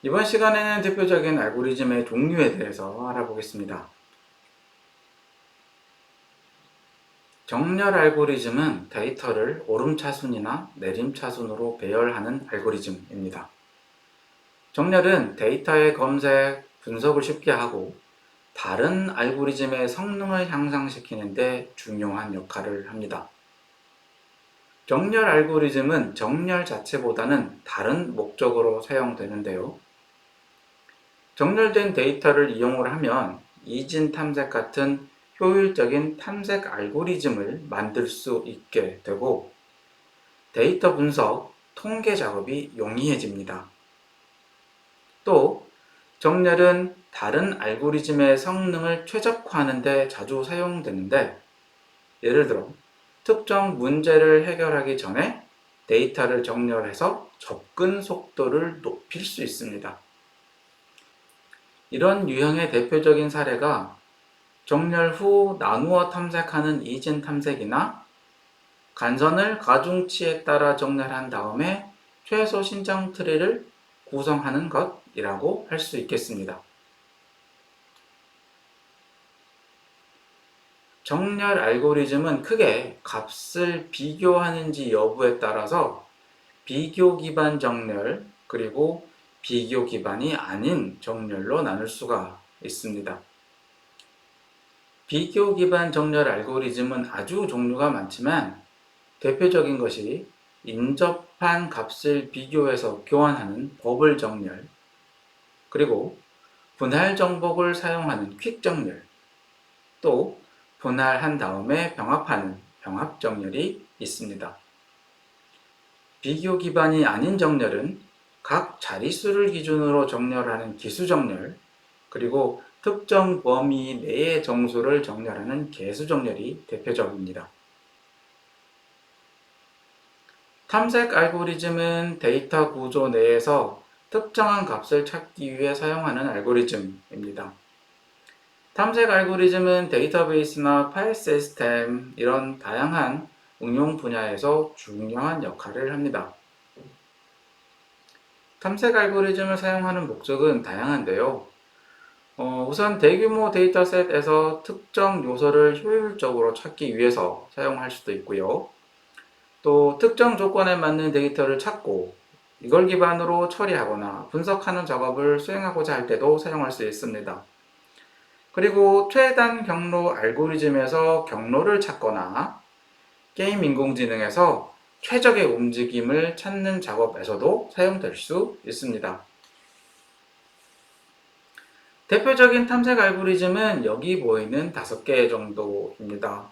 이번 시간에는 대표적인 알고리즘의 종류에 대해서 알아보겠습니다. 정렬 알고리즘은 데이터를 오름차순이나 내림차순으로 배열하는 알고리즘입니다. 정렬은 데이터의 검색, 분석을 쉽게 하고 다른 알고리즘의 성능을 향상시키는 데 중요한 역할을 합니다. 정렬 알고리즘은 정렬 자체보다는 다른 목적으로 사용되는데요. 정렬된 데이터를 이용을 하면 이진 탐색 같은 효율적인 탐색 알고리즘을 만들 수 있게 되고 데이터 분석, 통계 작업이 용이해집니다. 또 정렬은 다른 알고리즘의 성능을 최적화하는 데 자주 사용되는데 예를 들어 특정 문제를 해결하기 전에 데이터를 정렬해서 접근 속도를 높일 수 있습니다. 이런 유형의 대표적인 사례가 정렬 후 나누어 탐색하는 이진 탐색이나 간선을 가중치에 따라 정렬한 다음에 최소 신청 트리를 구성하는 것이라고 할 수 있겠습니다. 정렬 알고리즘은 크게 값을 비교하는지 여부에 따라서 비교 기반 정렬 그리고 비교 기반이 아닌 정렬로 나눌 수가 있습니다. 비교 기반 정렬 알고리즘은 아주 종류가 많지만 대표적인 것이 인접한 값을 비교해서 교환하는 버블 정렬, 그리고 분할 정복을 사용하는 퀵 정렬, 또 분할한 다음에 병합하는 병합 정렬이 있습니다. 비교 기반이 아닌 정렬은 각 자릿수를 기준으로 정렬하는 기수 정렬, 그리고 특정 범위 내의 정수를 정렬하는 개수 정렬이 대표적입니다. 탐색 알고리즘은 데이터 구조 내에서 특정한 값을 찾기 위해 사용하는 알고리즘입니다. 탐색 알고리즘은 데이터베이스나 파일 시스템 이런 다양한 응용 분야에서 중요한 역할을 합니다. 탐색 알고리즘을 사용하는 목적은 다양한데요. 우선 대규모 데이터셋에서 특정 요소를 효율적으로 찾기 위해서 사용할 수도 있고요. 또 특정 조건에 맞는 데이터를 찾고 이걸 기반으로 처리하거나 분석하는 작업을 수행하고자 할 때도 사용할 수 있습니다. 그리고 최단 경로 알고리즘에서 경로를 찾거나 게임 인공지능에서 최적의 움직임을 찾는 작업에서도 사용될 수 있습니다. 대표적인 탐색 알고리즘은 여기 보이는 5개 정도입니다.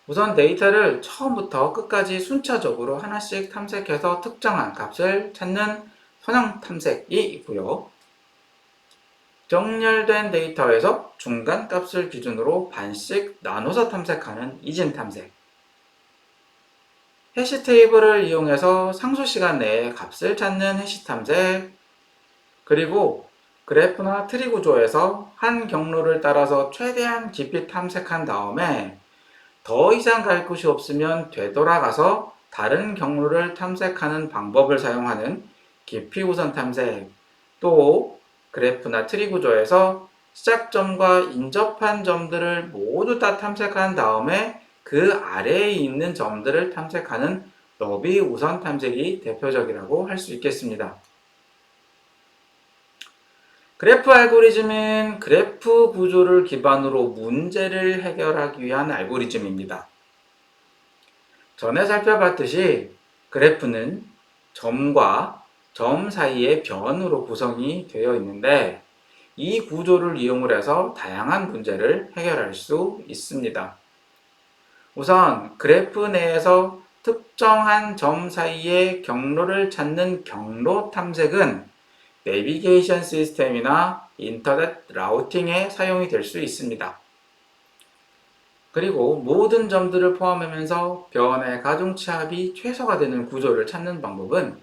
우선 데이터를 처음부터 끝까지 순차적으로 하나씩 탐색해서 특정한 값을 찾는 선형 탐색이 있고요. 정렬된 데이터에서 중간 값을 기준으로 반씩 나눠서 탐색하는 이진 탐색, 해시 테이블을 이용해서 상수 시간 내에 값을 찾는 해시 탐색, 그리고 그래프나 트리 구조에서 한 경로를 따라서 최대한 깊이 탐색한 다음에 더 이상 갈 곳이 없으면 되돌아가서 다른 경로를 탐색하는 방법을 사용하는 깊이 우선 탐색, 또 그래프나 트리 구조에서 시작점과 인접한 점들을 모두 다 탐색한 다음에 그 아래에 있는 점들을 탐색하는 너비 우선 탐색이 대표적이라고 할 수 있겠습니다. 그래프 알고리즘은 그래프 구조를 기반으로 문제를 해결하기 위한 알고리즘입니다. 전에 살펴봤듯이 그래프는 점과 점 사이의 변으로 구성이 되어 있는데 이 구조를 이용을 해서 다양한 문제를 해결할 수 있습니다. 우선 그래프 내에서 특정한 점 사이의 경로를 찾는 경로 탐색은 내비게이션 시스템이나 인터넷 라우팅에 사용이 될 수 있습니다. 그리고 모든 점들을 포함하면서 변의 가중치 합이 최소가 되는 구조를 찾는 방법은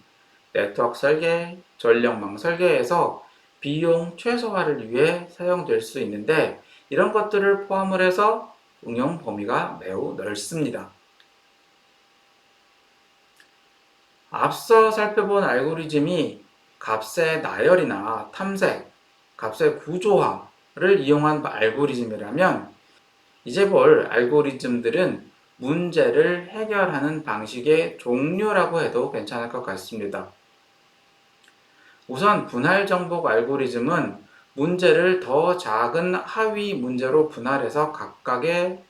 네트워크 설계, 전력망 설계에서 비용 최소화를 위해 사용될 수 있는데 이런 것들을 포함을 해서 응용 범위가 매우 넓습니다. 앞서 살펴본 알고리즘이 값의 나열이나 탐색, 값의 구조화를 이용한 알고리즘이라면 이제 볼 알고리즘들은 문제를 해결하는 방식의 종류라고 해도 괜찮을 것 같습니다. 우선 분할 정복 알고리즘은 문제를 더 작은 하위 문제로 분할해서 각각의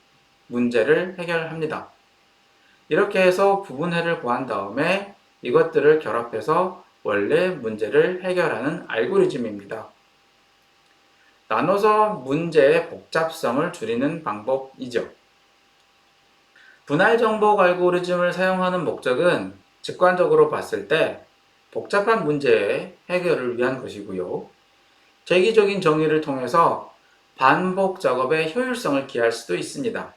문제를 해결합니다. 이렇게 해서 부분해를 구한 다음에 이것들을 결합해서 원래 문제를 해결하는 알고리즘입니다. 나눠서 문제의 복잡성을 줄이는 방법이죠. 분할 정복 알고리즘을 사용하는 목적은 직관적으로 봤을 때 복잡한 문제의 해결을 위한 것이고요. 재기적인 정의를 통해서 반복 작업의 효율성을 기할 수도 있습니다.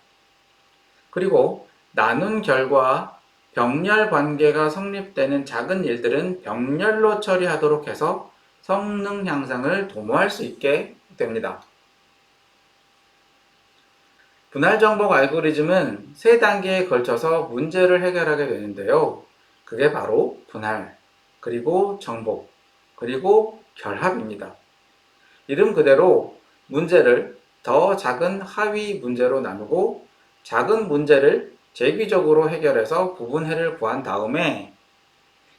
그리고 나눈 결과 병렬 관계가 성립되는 작은 일들은 병렬로 처리하도록 해서 성능 향상을 도모할 수 있게 됩니다. 분할 정복 알고리즘은 세 단계에 걸쳐서 문제를 해결하게 되는데요. 그게 바로 분할, 그리고 정복, 그리고 결합입니다. 이름 그대로 문제를 더 작은 하위 문제로 나누고 작은 문제를 재기적으로 해결해서 부분해를 구한 다음에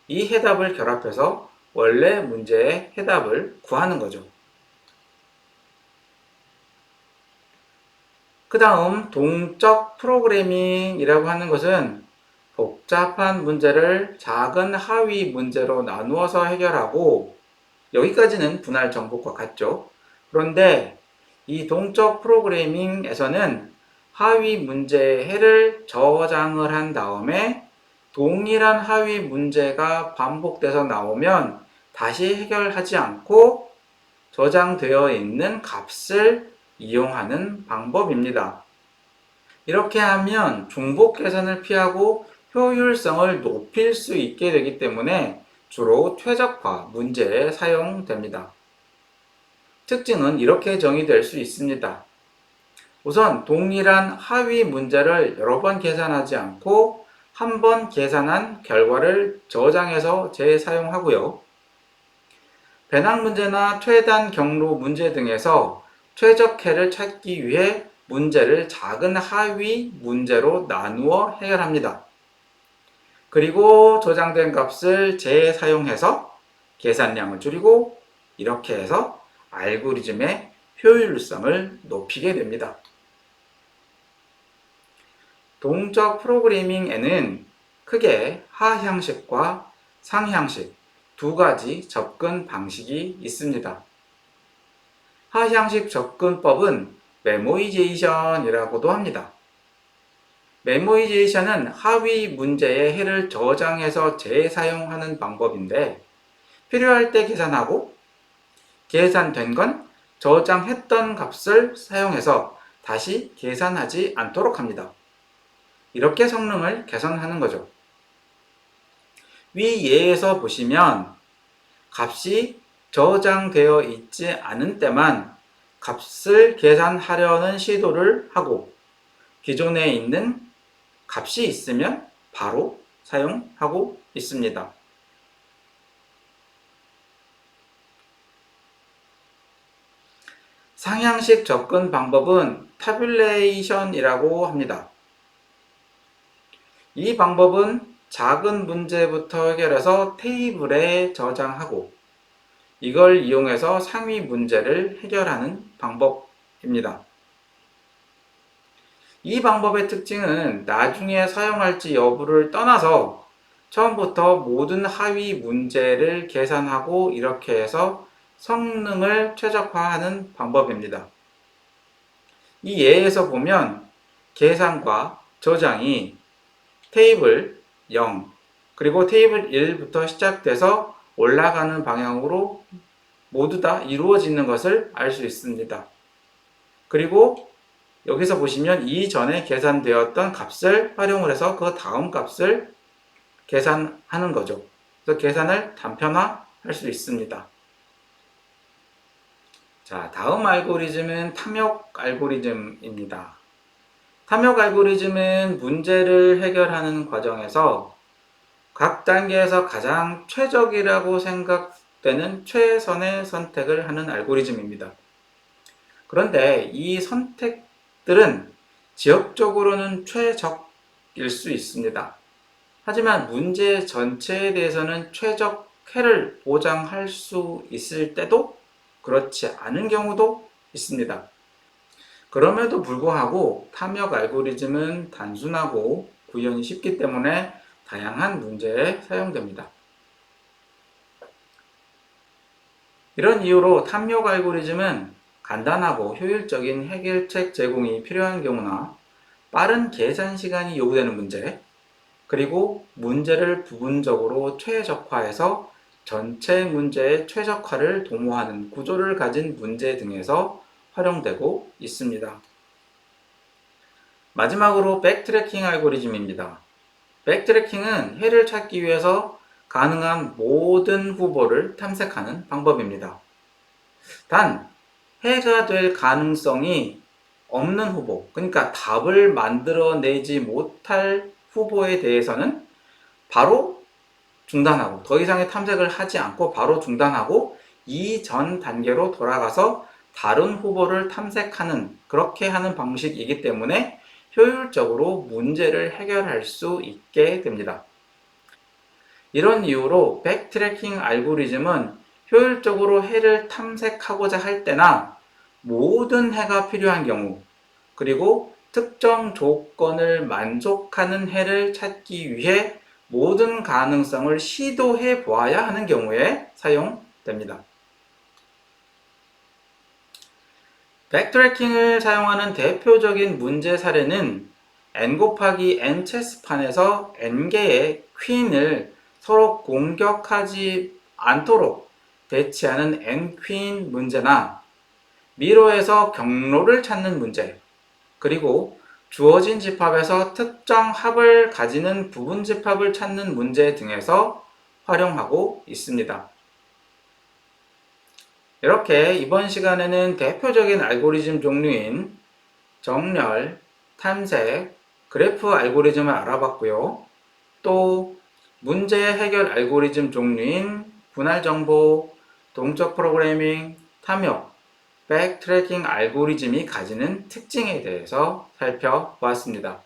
이 해답을 결합해서 원래 문제의 해답을 구하는 거죠. 그 다음 동적 프로그래밍이라고 하는 것은 복잡한 문제를 작은 하위 문제로 나누어서 해결하고 여기까지는 분할 정복과 같죠. 그런데 이 동적 프로그래밍에서는 하위 문제의 해를 저장을 한 다음에 동일한 하위 문제가 반복돼서 나오면 다시 해결하지 않고 저장되어 있는 값을 이용하는 방법입니다. 이렇게 하면 중복 계산을 피하고 효율성을 높일 수 있게 되기 때문에 주로 최적화 문제에 사용됩니다. 특징은 이렇게 정의될 수 있습니다. 우선 동일한 하위 문제를 여러 번 계산하지 않고 한 번 계산한 결과를 저장해서 재사용하고요. 배낭 문제나 최단 경로 문제 등에서 최적해를 찾기 위해 문제를 작은 하위 문제로 나누어 해결합니다. 그리고 저장된 값을 재사용해서 계산량을 줄이고 이렇게 해서 알고리즘의 효율성을 높이게 됩니다. 동적 프로그래밍에는 크게 하향식과 상향식 두 가지 접근 방식이 있습니다. 하향식 접근법은 메모이제이션이라고도 합니다. 메모이제이션은 하위 문제의 해를 저장해서 재사용하는 방법인데 필요할 때 계산하고 계산된 건 저장했던 값을 사용해서 다시 계산하지 않도록 합니다. 이렇게 성능을 개선하는 거죠. 위 예에서 보시면 값이 저장되어 있지 않은 때만 값을 계산하려는 시도를 하고 기존에 있는 값이 있으면 바로 사용하고 있습니다. 상향식 접근 방법은 타뷸레이션이라고 합니다. 이 방법은 작은 문제부터 해결해서 테이블에 저장하고 이걸 이용해서 상위 문제를 해결하는 방법입니다. 이 방법의 특징은 나중에 사용할지 여부를 떠나서 처음부터 모든 하위 문제를 계산하고 이렇게 해서 성능을 최적화하는 방법입니다. 이 예에서 보면 계산과 저장이 테이블 0 그리고 테이블 1부터 시작돼서 올라가는 방향으로 모두 다 이루어지는 것을 알 수 있습니다. 그리고 여기서 보시면 이전에 계산되었던 값을 활용을 해서 그 다음 값을 계산하는 거죠. 그래서 계산을 단편화할 수 있습니다. 자, 다음 알고리즘은 탐욕 알고리즘입니다. 탐욕 알고리즘은 문제를 해결하는 과정에서 각 단계에서 가장 최적이라고 반복되는 최선의 선택을 하는 알고리즘입니다. 그런데 이 선택들은 지역적으로는 최적일 수 있습니다. 하지만 문제 전체에 대해서는 최적해를 보장할 수 있을 때도 그렇지 않은 경우도 있습니다. 그럼에도 불구하고 탐욕 알고리즘은 단순하고 구현이 쉽기 때문에 다양한 문제에 사용됩니다. 이런 이유로 탐욕 알고리즘은 간단하고 효율적인 해결책 제공이 필요한 경우나 빠른 계산 시간이 요구되는 문제, 그리고 문제를 부분적으로 최적화해서 전체 문제의 최적화를 도모하는 구조를 가진 문제 등에서 활용되고 있습니다. 마지막으로 백트래킹 알고리즘입니다. 백트래킹은 해를 찾기 위해서 가능한 모든 후보를 탐색하는 방법입니다. 단, 해가 될 가능성이 없는 후보, 그러니까 답을 만들어내지 못할 후보에 대해서는 바로 중단하고, 더 이상의 탐색을 하지 않고 바로 중단하고 이전 단계로 돌아가서 다른 후보를 탐색하는, 그렇게 하는 방식이기 때문에 효율적으로 문제를 해결할 수 있게 됩니다. 이런 이유로 백트래킹 알고리즘은 효율적으로 해를 탐색하고자 할 때나 모든 해가 필요한 경우, 그리고 특정 조건을 만족하는 해를 찾기 위해 모든 가능성을 시도해 보아야 하는 경우에 사용됩니다. 백트래킹을 사용하는 대표적인 문제 사례는 n 곱하기 n 체스판에서 n개의 퀸을 서로 공격하지 않도록 배치하는 n 퀸 문제나 미로에서 경로를 찾는 문제, 그리고 주어진 집합에서 특정 합을 가지는 부분 집합을 찾는 문제 등에서 활용하고 있습니다. 이렇게 이번 시간에는 대표적인 알고리즘 종류인 정렬, 탐색, 그래프 알고리즘을 알아봤고요. 또 문제 해결 알고리즘 종류인 분할 정보, 동적 프로그래밍, 탐욕, 백트래킹 알고리즘이 가지는 특징에 대해서 살펴보았습니다.